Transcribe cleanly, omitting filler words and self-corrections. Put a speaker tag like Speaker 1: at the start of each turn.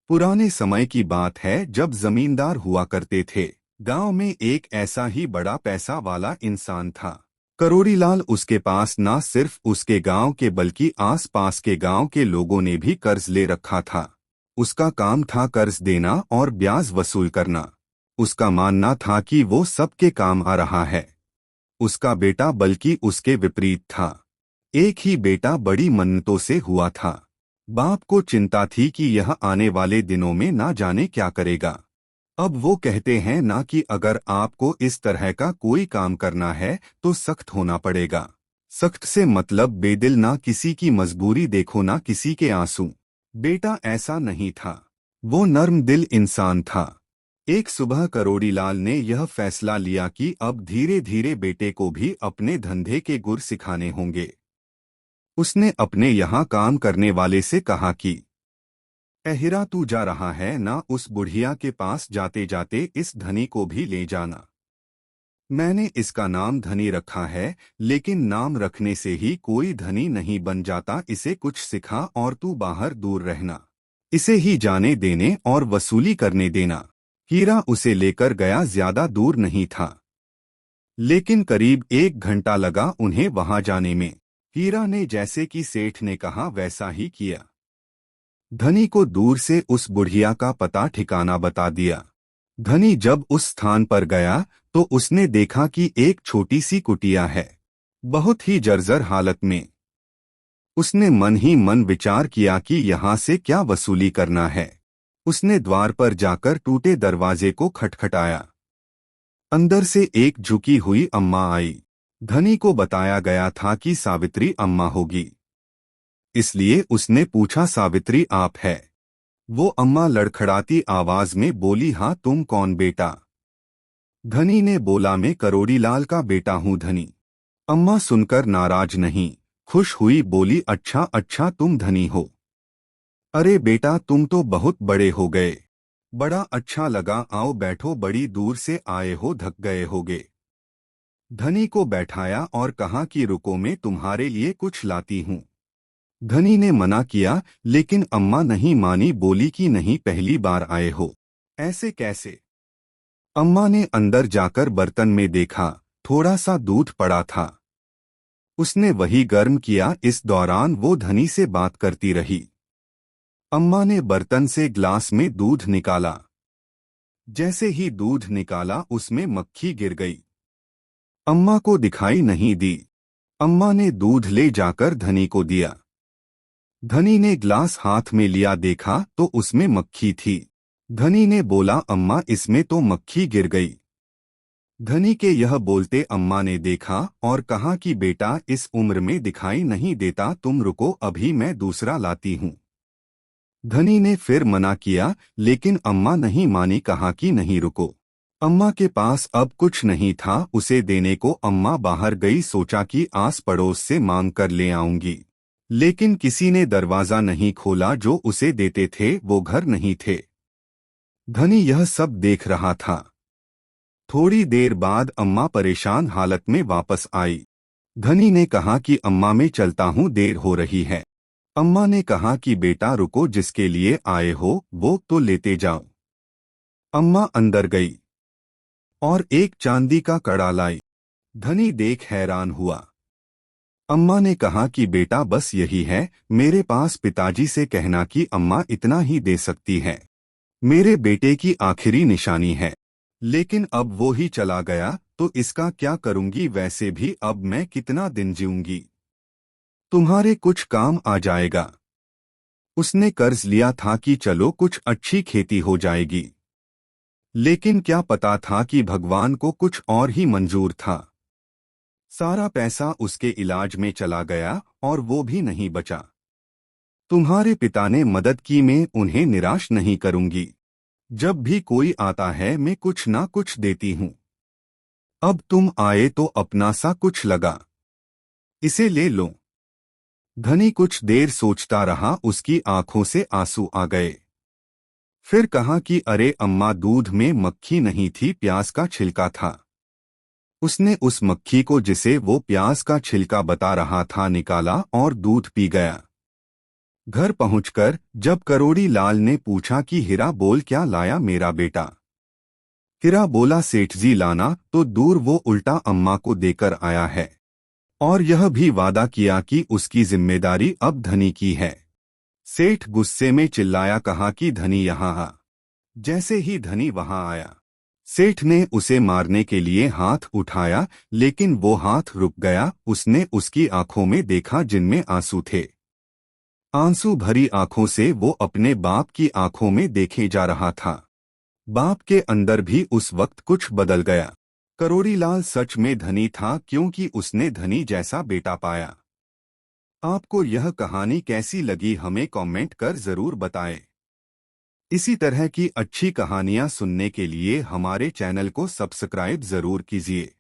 Speaker 1: पुराने समय की बात है जब जमींदार हुआ करते थे। गांव में एक ऐसा ही बड़ा पैसा वाला इंसान था। करोड़ीलाल। उसके पास ना सिर्फ उसके गांव के बल्कि आसपास के गांव के लोगों ने भी कर्ज ले रखा था। उसका काम था कर्ज देना और ब्याज वसूल करना। उसका मानना था कि वो सबके काम आ रहा है। उसका बेटा बल्कि उसके विपरीत था। एक ही बेटा बड़ी मन्नतों से हुआ था। बाप को चिंता थी कि यह आने वाले दिनों में ना जाने क्या करेगा। अब वो कहते हैं ना कि अगर आपको इस तरह का कोई काम करना है तो सख्त होना पड़ेगा। सख्त से मतलब बेदिल, ना किसी की मजबूरी देखो ना किसी के आंसू। बेटा ऐसा नहीं था। वो नर्म दिल इंसान था। एक सुबह करोड़ीलाल ने यह फैसला लिया कि अब धीरे धीरे बेटे को भी अपने धंधे के गुर सिखाने होंगे। उसने अपने यहाँ काम करने वाले से कहा कि हीरा, तू जा रहा है ना, उस बुढ़िया के पास जाते जाते इस धनी को भी ले जाना। मैंने इसका नाम धनी रखा है, लेकिन नाम रखने से ही कोई धनी नहीं बन जाता। इसे कुछ सिखा और तू बाहर दूर रहना। इसे ही जाने देने और वसूली करने देना। हीरा उसे लेकर गया। ज्यादा दूर नहीं था, लेकिन करीब 1 घंटा लगा उन्हें वहां जाने में। हीरा ने जैसे कि सेठ ने कहा वैसा ही किया। धनी को दूर से उस बुढ़िया का पता ठिकाना बता दिया। धनी जब उस स्थान पर गया तो उसने देखा कि एक छोटी सी कुटिया है, बहुत ही जर्जर हालत में। उसने मन ही मन विचार किया कि यहाँ से क्या वसूली करना है। उसने द्वार पर जाकर टूटे दरवाजे को खटखटाया। अंदर से एक झुकी हुई अम्मा आई। धनी को बताया गया था कि सावित्री अम्मा होगी, इसलिए उसने पूछा, सावित्री आप है? वो अम्मा लड़खड़ाती आवाज में बोली, हाँ तुम कौन बेटा? धनी ने बोला, मैं करोड़ीलाल का बेटा हूँ धनी। अम्मा सुनकर नाराज नहीं, खुश हुई, बोली, अच्छा अच्छा तुम धनी हो। अरे बेटा तुम तो बहुत बड़े हो गए। बड़ा अच्छा लगा, आओ बैठो, बड़ी दूर से आए हो, थक गए होगे। धनी को बैठाया और कहा कि रुको, मैं तुम्हारे लिए कुछ लाती हूँ। धनी ने मना किया, लेकिन अम्मा नहीं मानी, बोली कि नहीं, पहली बार आए हो, ऐसे कैसे? अम्मा ने अंदर जाकर बर्तन में देखा, थोड़ा सा दूध पड़ा था। उसने वही गर्म किया। इस दौरान वो धनी से बात करती रही। अम्मा ने बर्तन से ग्लास में दूध निकाला। जैसे ही दूध निकाला उसमें मक्खी गिर गई। अम्मा को दिखाई नहीं दी। अम्मा ने दूध ले जाकर धनी को दिया। धनी ने ग्लास हाथ में लिया, देखा तो उसमें मक्खी थी। धनी ने बोला, अम्मा इसमें तो मक्खी गिर गई। धनी के यह बोलते अम्मा ने देखा और कहा कि बेटा इस उम्र में दिखाई नहीं देता, तुम रुको, अभी मैं दूसरा लाती हूँ। धनी ने फिर मना किया, लेकिन अम्मा नहीं मानी, कहा कि नहीं रुको। अम्मा के पास अब कुछ नहीं था उसे देने को। अम्मा बाहर गई, सोचा कि आस पड़ोस से मांग कर ले आऊंगी, लेकिन किसी ने दरवाजा नहीं खोला। जो उसे देते थे वो घर नहीं थे। धनी यह सब देख रहा था। थोड़ी देर बाद अम्मा परेशान हालत में वापस आई। धनी ने कहा कि अम्मा मैं चलता हूँ, देर हो रही है। अम्मा ने कहा कि बेटा रुको, जिसके लिए आए हो वो तो लेते जाओ। अम्मा अंदर गई और एक चांदी का कड़ा लाई। धनी देख हैरान हुआ। अम्मा ने कहा कि बेटा बस यही है मेरे पास, पिताजी से कहना कि अम्मा इतना ही दे सकती है, मेरे बेटे की आखिरी निशानी है। लेकिन अब वो ही चला गया तो इसका क्या करूंगी? वैसे भी अब मैं कितना दिन जीऊंगी? तुम्हारे कुछ काम आ जाएगा। उसने कर्ज लिया था कि चलो कुछ अच्छी खेती हो जाएगी, लेकिन क्या पता था कि भगवान को कुछ और ही मंजूर था। सारा पैसा उसके इलाज में चला गया और वो भी नहीं बचा। तुम्हारे पिता ने मदद की, मैं उन्हें निराश नहीं करूंगी। जब भी कोई आता है मैं कुछ ना कुछ देती हूँ। अब तुम आए तो अपना सा कुछ लगा, इसे ले लो। धनी कुछ देर सोचता रहा, उसकी आंखों से आंसू आ गए। फिर कहा कि अरे अम्मा, दूध में मक्खी नहीं थी, प्याज का छिलका था। उसने उस मक्खी को, जिसे वो प्याज का छिलका बता रहा था, निकाला और दूध पी गया। घर पहुंचकर जब करोड़ी लाल ने पूछा कि हीरा बोल क्या लाया मेरा बेटा। हीरा बोला सेठ जी लाना तो दूर वो उल्टा अम्मा को देकर आया है और यह भी वादा किया कि उसकी जिम्मेदारी अब धनी की है। सेठ गुस्से में चिल्लाया कहा कि धनी यहाँ आ। जैसे ही धनी वहां आया सेठ ने उसे मारने के लिए हाथ उठाया लेकिन वो हाथ रुक गया। उसने उसकी आंखों में देखा जिनमें आंसू थे। आंसू भरी आंखों से वो अपने बाप की आंखों में देखे जा रहा था। बाप के अंदर भी उस वक्त कुछ बदल गया। करोड़ीलाल सच में धनी था क्योंकि उसने धनी जैसा बेटा पाया। आपको यह कहानी कैसी लगी हमें कमेंट कर जरूर बताएं। इसी तरह की अच्छी कहानियां सुनने के लिए हमारे चैनल को सब्सक्राइब जरूर कीजिए।